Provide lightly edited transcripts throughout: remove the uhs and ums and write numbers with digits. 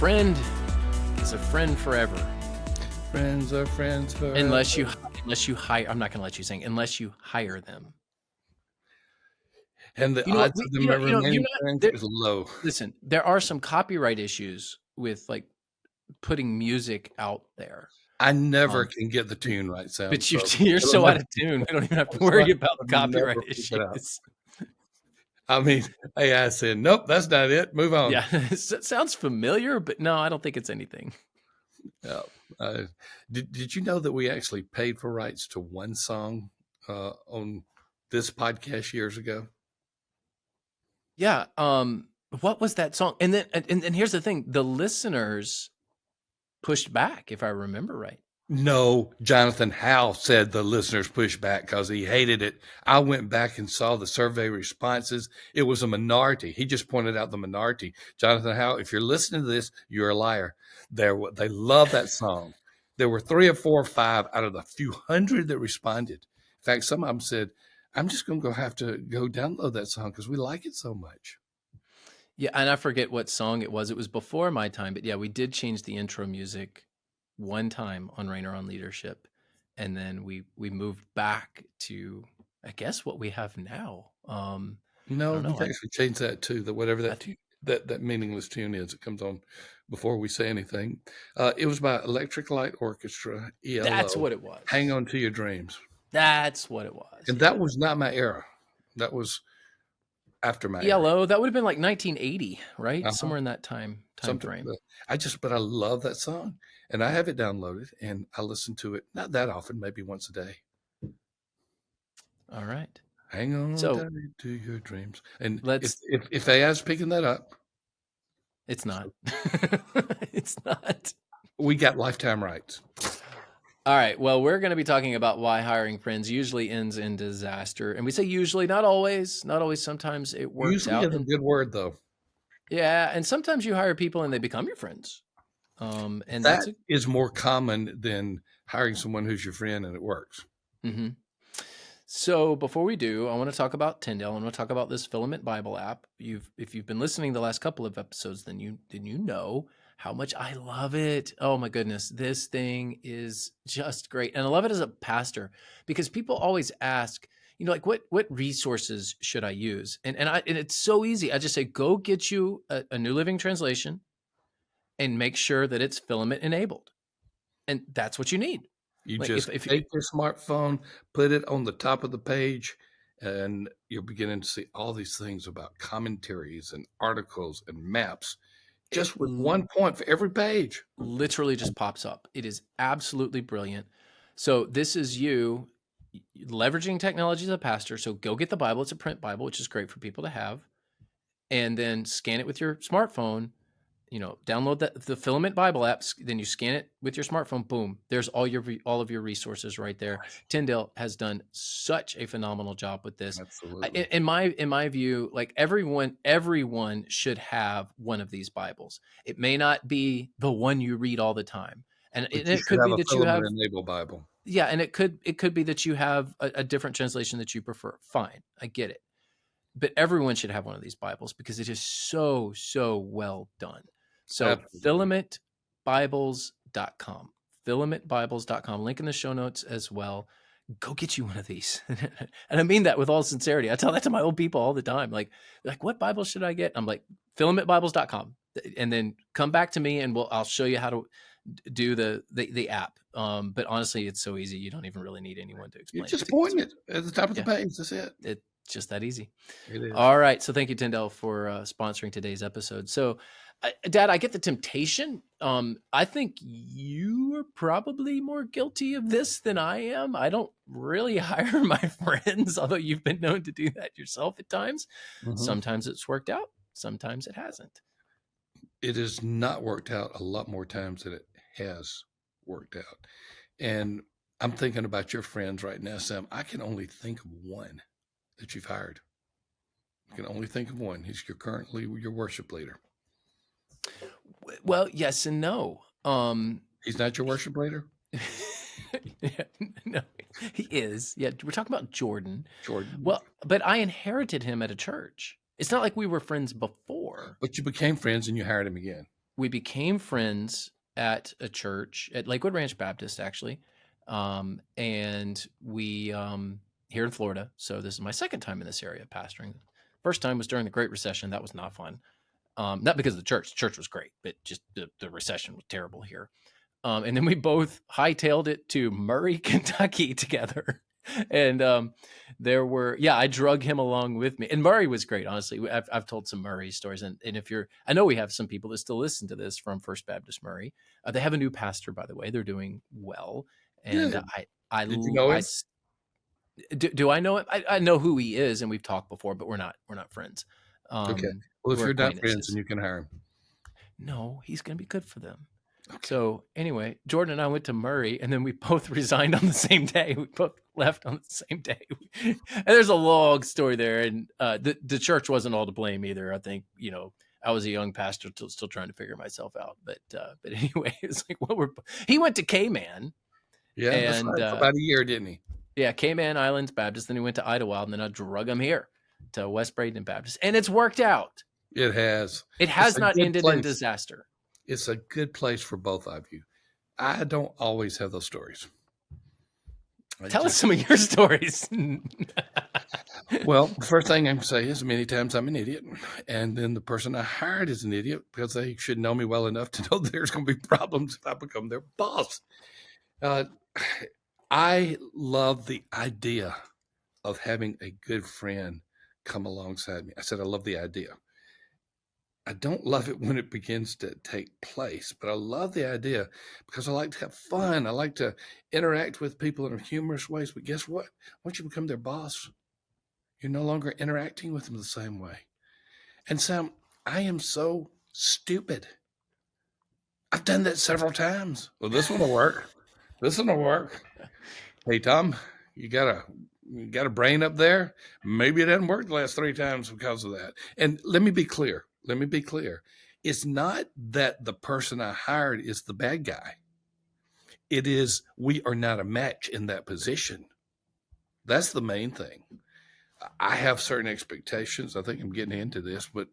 friend is a friend forever. Friends are friends forever. Unless you hire, I'm not going to let you sing, unless you hire them. And the You know what? odds of them remaining friends is low. Listen, there are some copyright issues with like putting music out there. I never can get the tune right, Sam. But you're so out of tune. We don't even have to worry about copyright issues. I mean, hey, I said, nope, that's not it. Move on. Yeah, it sounds familiar, but no, I don't think it's anything. Yeah. Did you know that we actually paid for rights to one song on this podcast years ago? Yeah. What was that song? And then, and here's the thing: the listeners pushed back, if I remember right. No, Jonathan Howe said the listeners pushed back because he hated it. I went back and saw the survey responses. It was a minority. He just pointed out the minority. Jonathan Howe, if you're listening to this, you're a liar. They love that song. There were 3 or 4 or 5 out of the few hundred that responded. In fact, some of them said, I'm just going to have to go download that song because we like it so much. Yeah, and I forget what song it was. It was before my time, but yeah, we did change the intro music one time on Rainer on Leadership, and then we moved back to, I guess, what we have now. No, we actually changed that too. That whatever that meaningless tune is, it comes on before we say anything. It was by Electric Light Orchestra, ELO. That's what it was. Hang On to Your Dreams. That's what it was. And that was not my era. That was after my ELO. era. That would have been like 1980, right? Somewhere in that time frame. But I love that song, and I have it downloaded, and I listen to it not that often, maybe once a day. All right. Hang on to your dreams. And if AI's picking that up, it's not. It's not. We got lifetime rights. All right. Well, we're going to be talking about why hiring friends usually ends in disaster. And we say usually, not always. Not always. Sometimes it works out. Usually is a good word, though. Yeah. And sometimes you hire people and they become your friends. And that is more common than hiring someone who's your friend and it works. Mm-hmm. So before we do, I want to talk about Tyndale. I want to talk about this Filament Bible app. If you've been listening the last couple of episodes, then you know how much I love it. Oh my goodness, this thing is just great. And I love it as a pastor because people always ask, like what resources should I use? And it's so easy. I just say, go get you a New Living Translation and make sure that it's filament enabled. And that's what you need. You just take your smartphone, put it on the top of the page, and you're beginning to see all these things about commentaries and articles and maps, just with 1 point for every page. Literally just pops up. It is absolutely brilliant. So this is you leveraging technology as a pastor. So go get the Bible. It's a print Bible, which is great for people to have. And then scan it with your smartphone. Download the Filament Bible apps, then you scan it with your smartphone. Boom, there's all of your resources right there. Tyndale has done such a phenomenal job with this. Absolutely. In my view, like everyone should have one of these Bibles. It may not be the one you read all the time, and it could be that you have an enabled Bible. Yeah, and it could be that you have a different translation that you prefer. Fine, I get it, but everyone should have one of these Bibles because it is so well done. So filamentbibles.com, filamentbibles.com, link in the show notes as well. Go get you one of these. And I mean that with all sincerity. I tell that to my old people all the time. Like what Bible should I get? I'm like, filamentbibles.com. And then come back to me and I'll show you how to do the app. But honestly, it's so easy. You don't even really need anyone to explain. You just point it at the top of the page. That's it. It's just that easy. It is. All right. So thank you, Tyndale, for sponsoring today's episode. So Dad, I get the temptation. I think you are probably more guilty of this than I am. I don't really hire my friends, although you've been known to do that yourself at times. Mm-hmm. Sometimes it's worked out. Sometimes it hasn't. It has not worked out a lot more times than it has worked out. And I'm thinking about your friends right now, Sam. I can only think of one that you've hired. I can only think of one. He's currently your worship leader. Well, yes and no. He's not your worship leader? No, he is. Yeah, we're talking about Jordan. Well, but I inherited him at a church. It's not like we were friends before. But you became friends and you hired him again. we became friends at a church at Lakewood Ranch Baptist, actually. And we here in Florida. So this is my second time in this area pastoring. First time was during the Great Recession. That was not fun. Not because of the church. The church was great, but just the recession was terrible here. And then we both hightailed it to Murray, Kentucky together. And there were, yeah, I drug him along with me. And Murray was great, honestly. I've told some Murray stories. And if you're, I know we have some people that still listen to this from First Baptist Murray. They have a new pastor, by the way. They're doing well. And Good. Did you know him? do I know him? I know who he is, and we've talked before, but we're not friends. Okay. Well, if We're you're not friends, then acquaintances. you can hire him. No, he's going to be good for them. Okay. So anyway, Jordan and I went to Murray, and then we both resigned on the same day. We both left on the same day, and there's a long story there. And the church wasn't all to blame either. I think I was a young pastor, still trying to figure myself out. But anyway, it's like he went to Cayman, Yeah, that's and right. For about a year, didn't he? yeah, Cayman Islands Baptist. Then he went to Idlewild, and then I drug him here to West Braden Baptist, and it's worked out. It has. It It's has a not good ended in place. disaster. It's a good place for both of you. I don't always have those stories. I Tell us just, some of your stories. well, the first thing I'm going to say is many times I'm an idiot. And then the person I hired is an idiot because they should know me well enough to know there's going to be problems if I become their boss. Uh, I love the idea of having a good friend come alongside me. I said, I love the idea. I don't love it when it begins to take place, but I love the idea because I like to have fun. I like to interact with people in humorous ways. But guess what? Once you become their boss, you're no longer interacting with them the same way. And Sam, I am so stupid. I've done that several times. Well, this one will work. This one will work. Hey, Tom, you got a brain up there. Maybe it hasn't worked the last 3 times because of that. And let me be clear. Let me be clear. It's not that the person I hired is the bad guy. It is we are not a match in that position. That's the main thing. I have certain expectations. I think I'm getting into this, but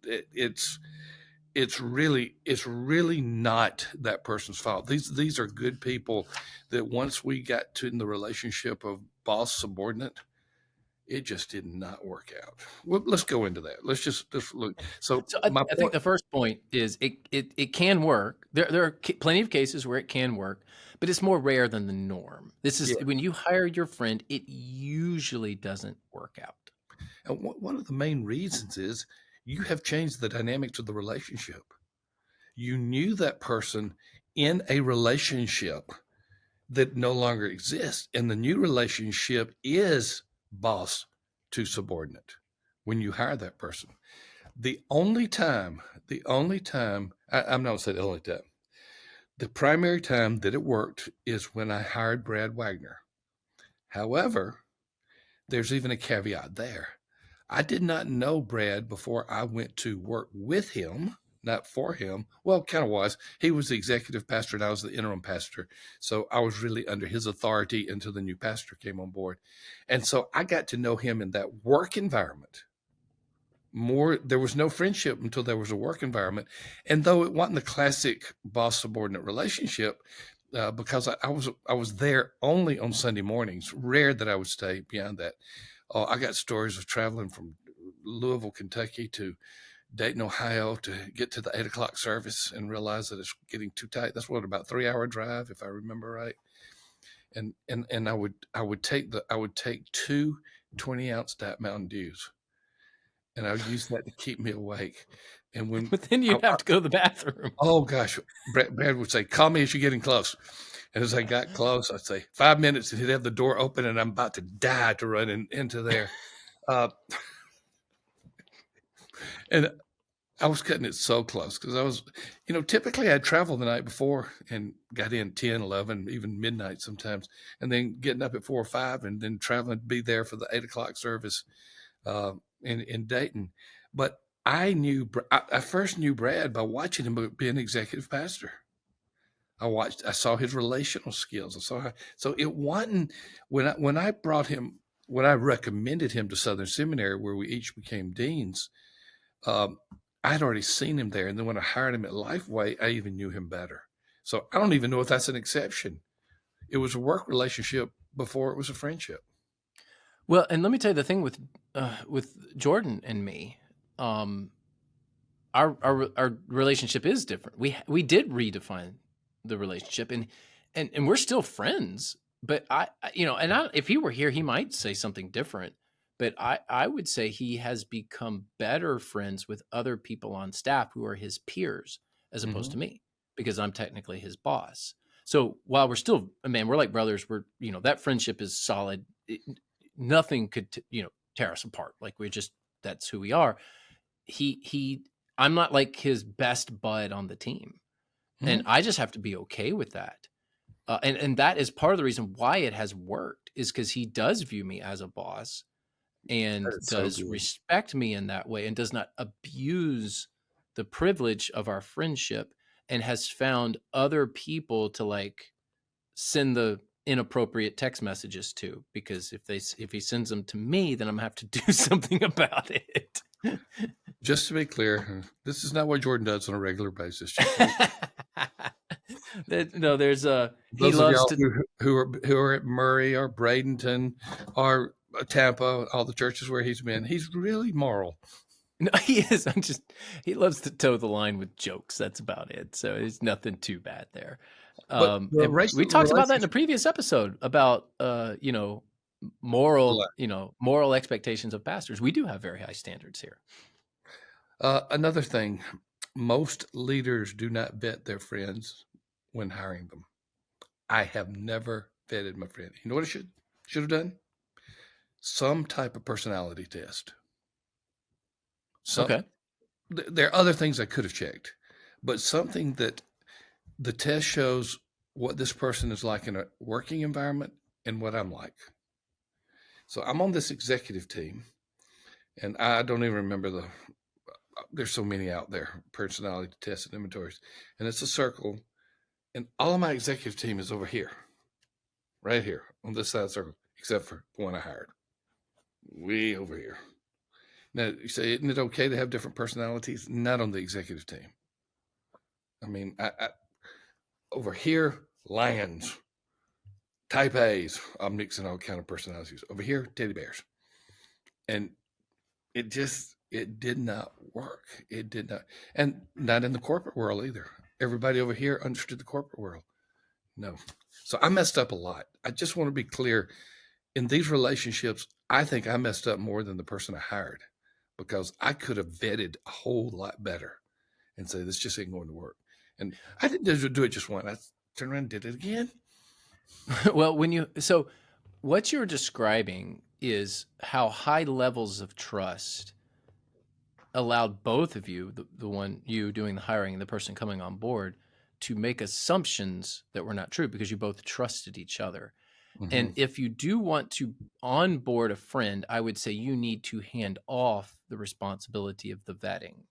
it's really not that person's fault. These are good people that once we got to in the relationship of boss subordinate, it just did not work out. Well, let's go into that. Let's look. So So my I think point, the first point is it can work. There are plenty of cases where it can work, but it's more rare than the norm. This is yeah. when you hire your friend, it usually doesn't work out. And one of the main reasons is you have changed the dynamics of the relationship. You knew that person in a relationship that no longer exists. And the new relationship is boss to subordinate when you hire that person. I'm not going to say the only time, the primary time that it worked is when I hired Brad Wagner. However, there's even a caveat there. I did not know Brad before I went to work with him, not for him. Well, kind of was. He was the executive pastor and I was the interim pastor. So I was really under his authority until the new pastor came on board. And so I got to know him in that work environment. There was no friendship until there was a work environment. And though it wasn't the classic boss subordinate relationship, because I was there only on Sunday mornings, rare that I would stay beyond that. I got stories of traveling from Louisville, Kentucky to Dayton, Ohio to get to the 8 o'clock service and realize that it's getting too tight. That's what, about 3 hour drive, if I remember right. And I would take two 20-ounce Diet Mountain Dews and I would use that to keep me awake. And when But then I, you'd have to go to the bathroom. oh gosh, Brad would say, "Call me as you're getting close." And as I got close, I'd say 5 minutes, and he'd have the door open, and I'm about to die to run into there. Uh, and I was cutting it so close because typically I'd travel the night before and got in 10, 11, even midnight sometimes, and then getting up at 4 or 5 and then traveling to be there for the 8 o'clock service in Dayton. But I first knew Brad by watching him be an executive pastor. I saw his relational skills. So it wasn't when I brought him, when I recommended him to Southern Seminary, where we each became deans. Um, I'd already seen him there. And then when I hired him at Lifeway, I even knew him better. So I don't even know if that's an exception. It was a work relationship before it was a friendship. Well, and let me tell you the thing with Jordan and me, our relationship is different. We did redefine the relationship, and we're still friends. But if he were here, he might say something different. But I would say he has become better friends with other people on staff who are his peers as opposed Mm-hmm. to me, because I'm technically his boss. So while we're still, man, we're like brothers. We're, that friendship is solid. Nothing could tear us apart. Like, that's who we are. He I'm not like his best bud on the team, and Mm-hmm. I just have to be okay with that. And that is part of the reason why it has worked, is because he does view me as a boss That and is so does good. respect me in that way and does not abuse the privilege of our friendship, and has found other people to like send the inappropriate text messages to, because if he sends them to me, then I'm gonna have to do something about it. Just to be clear, this is not what Jordan does on a regular basis. Just so No, there's he those of loves y'all to. who are at Murray or Bradenton or Tampa, all the churches where he's been, he's really moral. No, he is. He loves to toe the line with jokes. That's about it. So there's nothing too bad there. But the And we talked about that in a relationship, previous episode about moral expectations of pastors. We do have very high standards here. another thing, most leaders do not vet their friends when hiring them. I have never vetted my friend. You know what I should have done? Some type of personality test. Some Okay. there are other things I could have checked, but something that the test shows what this person is like in a working environment and what I'm like. So I'm on this executive team, and I don't even remember there's so many out there, personality tests and inventories, and it's a circle, and all of my executive team is over here, right here on this side of the circle, except for the one I hired, way over here. Now you say, isn't it okay to have different personalities? Not on the executive team. I mean, I over here, lions, type A's. I'm mixing all kind of personalities. Over here, teddy bears. And it did not work. It did not, and not in the corporate world either. Everybody over here understood the corporate world. No. So I messed up a lot. I just want to be clear. In these relationships, I think I messed up more than the person I hired, because I could have vetted a whole lot better and say, this just ain't going to work. And I didn't do it just once. I turned around and did it again. Well, what you're describing is how high levels of trust allowed both of you, the one you doing the hiring and the person coming on board, to make assumptions that were not true because you both trusted each other. Mm-hmm. And if you do want to onboard a friend, I would say you need to hand off the responsibility of the vetting.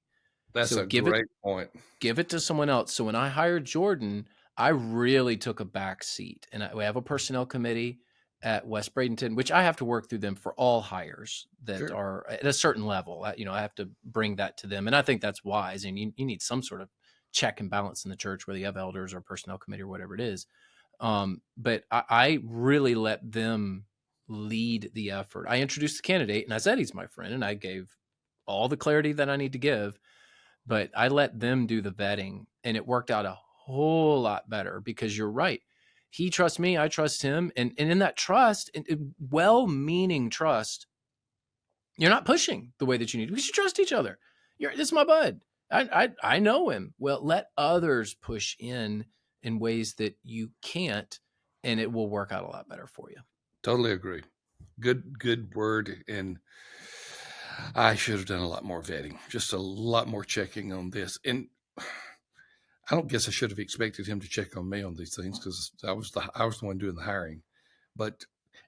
That's So a great point. give it to someone else. So when I hired Jordan, I really took a back seat, and we have a personnel committee at West Bradenton, which I have to work through them for all hires that Sure. are at a certain level. I have to bring that to them, and I think that's wise. And you need some sort of check and balance in the church, whether you have elders or personnel committee or whatever it is. But I really let them lead the effort. I introduced the candidate, and I said he's my friend, and I gave all the clarity that I need to give, but I let them do the vetting, and it worked out a whole lot better because you're right. He trusts me, I trust him, and in that trust, well-meaning trust, you're not pushing the way that you need. We should trust each other. This is my bud. I know him. Well, let others push in ways that you can't, and it will work out a lot better for you. Totally agree. Good word. And I should have done a lot more vetting, just a lot more checking on this. And I don't guess I should have expected him to check on me on these things, because I was the one doing the hiring. But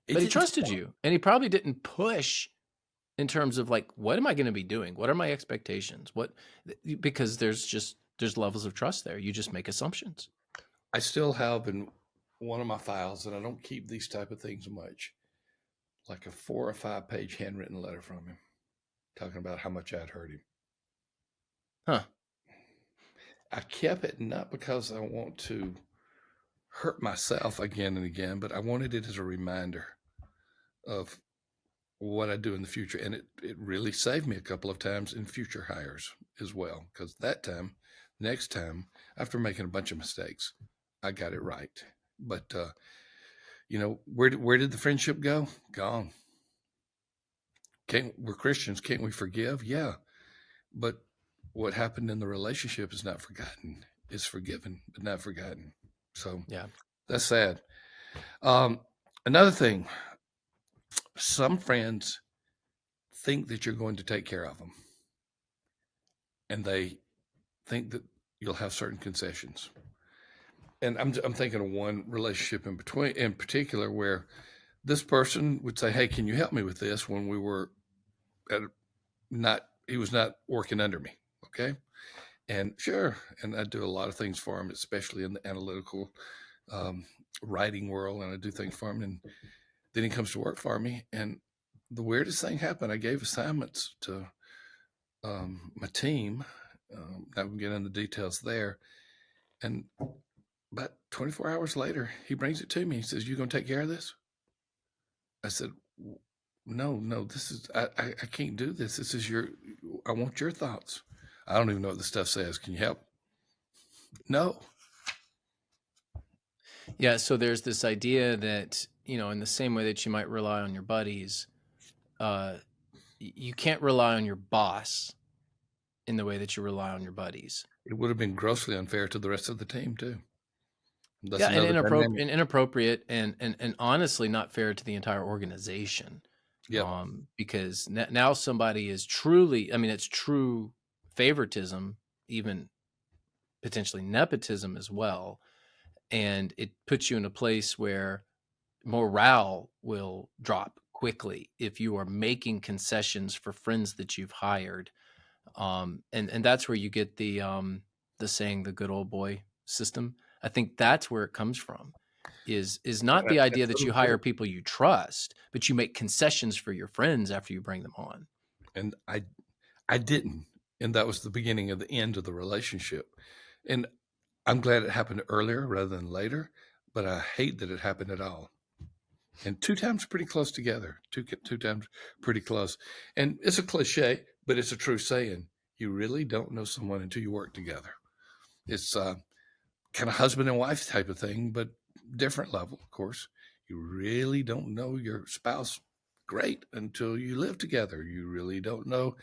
it But he didn't. trusted you, and he probably didn't push in terms of like, what am I going to be doing? What are my expectations? Because there's levels of trust there. You just make assumptions. I still have in one of my files, and I don't keep these type of things much, like a 4 or 5 page handwritten letter from him talking about how much I'd hurt him. Huh. I kept it not because I want to hurt myself again and again, but I wanted it as a reminder of what I do in the future. And it really saved me a couple of times in future hires as well. Because that time, next time, after making a bunch of mistakes, I got it right. But where did the friendship go? Gone. Can't we're Christians? Can't we forgive? Yeah, but what happened in the relationship is not forgotten. It's forgiven, but not forgotten. So Yeah. that's sad. Um, Another thing, some friends think that you're going to take care of them, and they think that you'll have certain concessions. And I'm thinking of one relationship in particular where this person would say, "Hey, can you help me with this?" When we were at not he was not working under me. Okay, and sure, and I do a lot of things for him, especially in the analytical um, writing world, and I do things for him. And then he comes to work for me, and the weirdest thing happened. I gave assignments to my team. Not gonna get into the details there. And about 24 hours later, he brings it to me. He says, "You gonna take care of this?" I said, "No, no. This is I can't do this. This is your. I want your thoughts. I don't even know what the stuff says. Can you help?" No. Yeah. So there's this idea that, in the same way that you might rely on your buddies, uh, you can't rely on your boss in the way that you rely on your buddies. It would have been grossly unfair to the rest of the team too. That's Yeah, and another dynamic. inappropriate, and honestly not fair to the entire organization. Yep. Because now somebody is truly, I mean, it's true favoritism, even potentially nepotism as well, and it puts you in a place where morale will drop quickly if you are making concessions for friends that you've hired. And that's where you get the saying, the good old boy system. I think that's where it comes from, is not the idea That's that so you hire important. people you trust, but you make concessions for your friends after you bring them on. And I didn't. And that was the beginning of the end of the relationship. And I'm glad it happened earlier rather than later, but I hate that it happened at all. And two times pretty close together. Two times pretty close. And it's a cliche, but it's a true saying. You really don't know someone until you work together. It's kind of husband and wife type of thing, but different level, of course. You really don't know your spouse great until you live together. You really don't know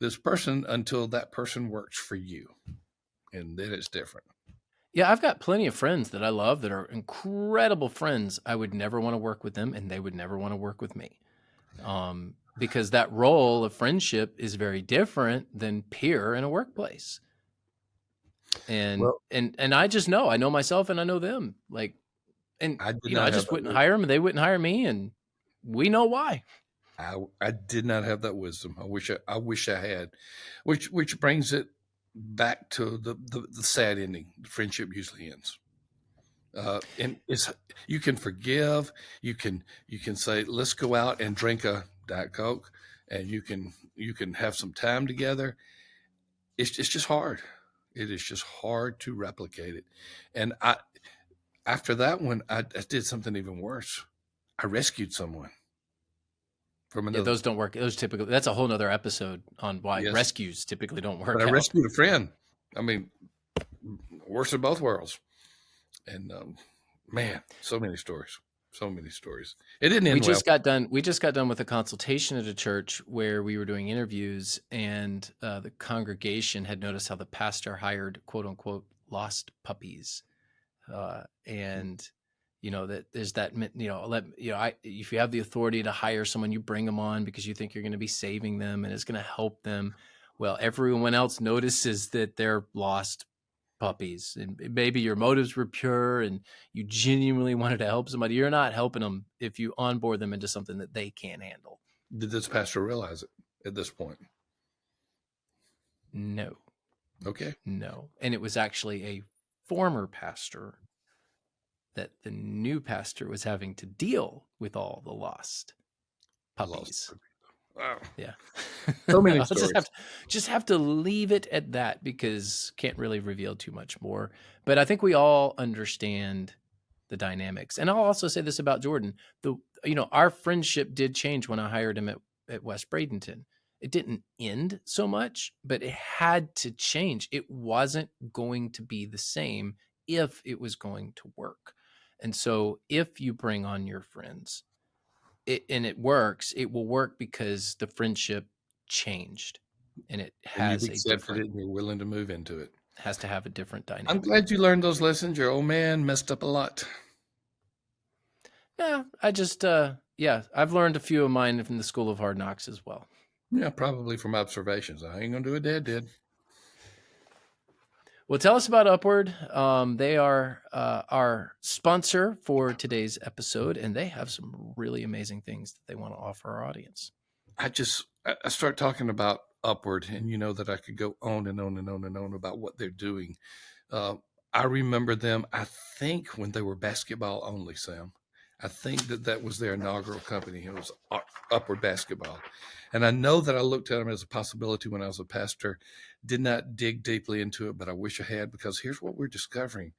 this person until that person works for you. And then it's different. Yeah, I've got plenty of friends that I love that are incredible friends. I would never want to work with them, and they would never want to work with me. Because that role of friendship is very different than peer in a workplace. And Well, and I just know, I know myself and I know them. Like, and I did not I have just that wouldn't wisdom. hire them, and they wouldn't hire me, and we know why. I did not have that wisdom. I wish I had, which brings it back to the sad ending. The friendship usually ends. And it's you can forgive, you can say let's go out and drink a diet coke, and you can have some time together. It's just hard. It is just hard to replicate it. And I after that one, I did something even worse. I rescued someone from Yeah, another. those don't work. Those typically, that's a whole nother episode on why Yes, rescues typically don't but I work out. rescued a friend. I mean, worst of both worlds. And man, so many stories, so many stories. It didn't end well. We just got done with a consultation at a church where we were doing interviews, and the congregation had noticed how the pastor hired quote unquote lost puppies. And that there's that, if you have the authority to hire someone, you bring them on because you think you're going to be saving them and it's going to help them. Well, everyone else notices that they're lost puppies, and maybe your motives were pure and you genuinely wanted to help somebody. You're not helping them if you onboard them into something that they can't handle. Did this pastor realize it at this point? No, Okay, no. And it was actually a former pastor that the new pastor was having to deal with all the lost lost. puppies. Wow. Yeah. So many I'll stories. just have to leave it at that because can't really reveal too much more. But I think we all understand the dynamics. And I'll also say this about Jordan. Our friendship did change when I hired him at West Bradenton. It didn't end so much, but it had to change. It wasn't going to be the same if it was going to work. And so if you bring on your friends, and it works, it will work because the friendship changed and it And you've accepted it and you're willing to move into it. has to have a different I'm dynamic. glad you learned those lessons. Your old man messed up a lot. Yeah, yeah, I've learned a few of mine from the School of Hard Knocks as well. Yeah, probably from observations. I ain't gonna do what Dad did. Well, tell us about Upward. They are our sponsor for today's episode, and they have some really amazing things that they want to offer our audience. I start talking about Upward, and you know that I could go on and on and on and on about what they're doing. Uh, I remember them, I think, when they were basketball only, Sam. I think that was their inaugural company. It was Upward Basketball. And I know that I looked at them as a possibility when I was a pastor, did not dig deeply into it, but I wish I had, because here's what we're discovering.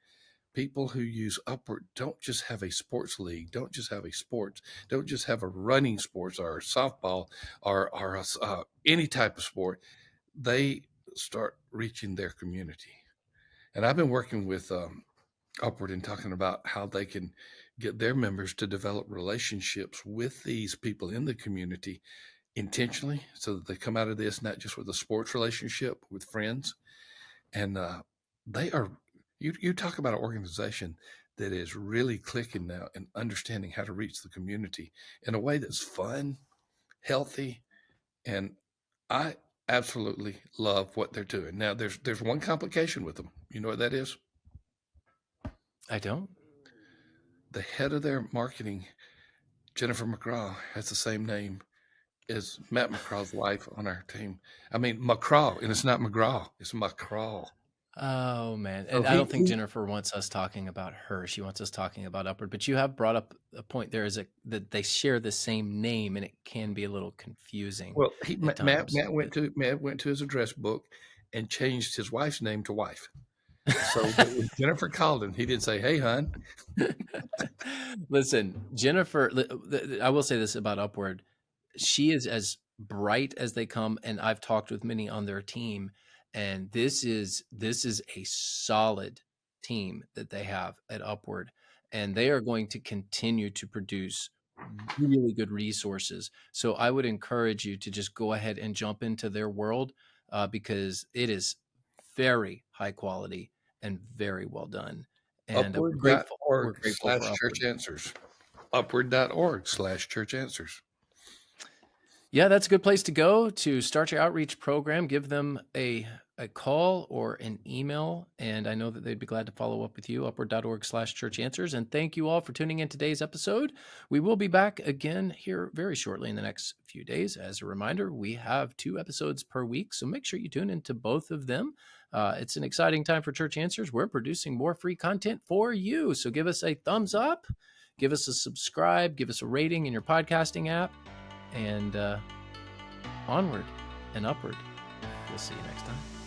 People who use Upward don't just have a sports league, don't just have a sports, don't just have a running sports or a softball or any type of sport. They start reaching their community. And I've been working with Upward and talking about how they can get their members to develop relationships with these people in the community intentionally so that they come out of this not just with a sports relationship with friends. And they are, you talk about an organization that is really clicking now and understanding how to reach the community in a way that's fun, healthy, and I absolutely love what they're doing. Now, there's one complication with them. You know what that is? I don't. The head of their marketing, Jennifer McCraw, has the same name as Matt McCraw's wife on our team. I mean, McCraw, and it's not McGraw, it's McCraw. Oh man, So and I don't think Jennifer wants us talking about her. She wants us talking about Upward. But you have brought up a point. There is that they share the same name, and it can be a little confusing well, at times. Matt went to his address book and changed his wife's name to wife. So that when Jennifer called him, he didn't say, "Hey, hon." Listen, Jennifer, I will say this about Upward. She is as bright as they come, and I've talked with many on their team, and this is a solid team that they have at Upward, and they are going to continue to produce really good resources. So I would encourage you to just go ahead and jump into their world because it is very high quality and very well done. And we're grateful. We're Upward.org grateful for slash Upward. church answers. Upward.org slash church answers. Yeah, that's a good place to go to start your outreach program. Give them a call or an email, and I know that they'd be glad to follow up with you. Upward.org/church answers. And thank you all for tuning in today's episode. We will be back again here very shortly in the next few days. As a reminder, we have 2 episodes per week, so make sure you tune into both of them. It's an exciting time for Church Answers. We're producing more free content for you. So give us a thumbs up, give us a subscribe, give us a rating in your podcasting app, and onward and upward. We'll see you next time.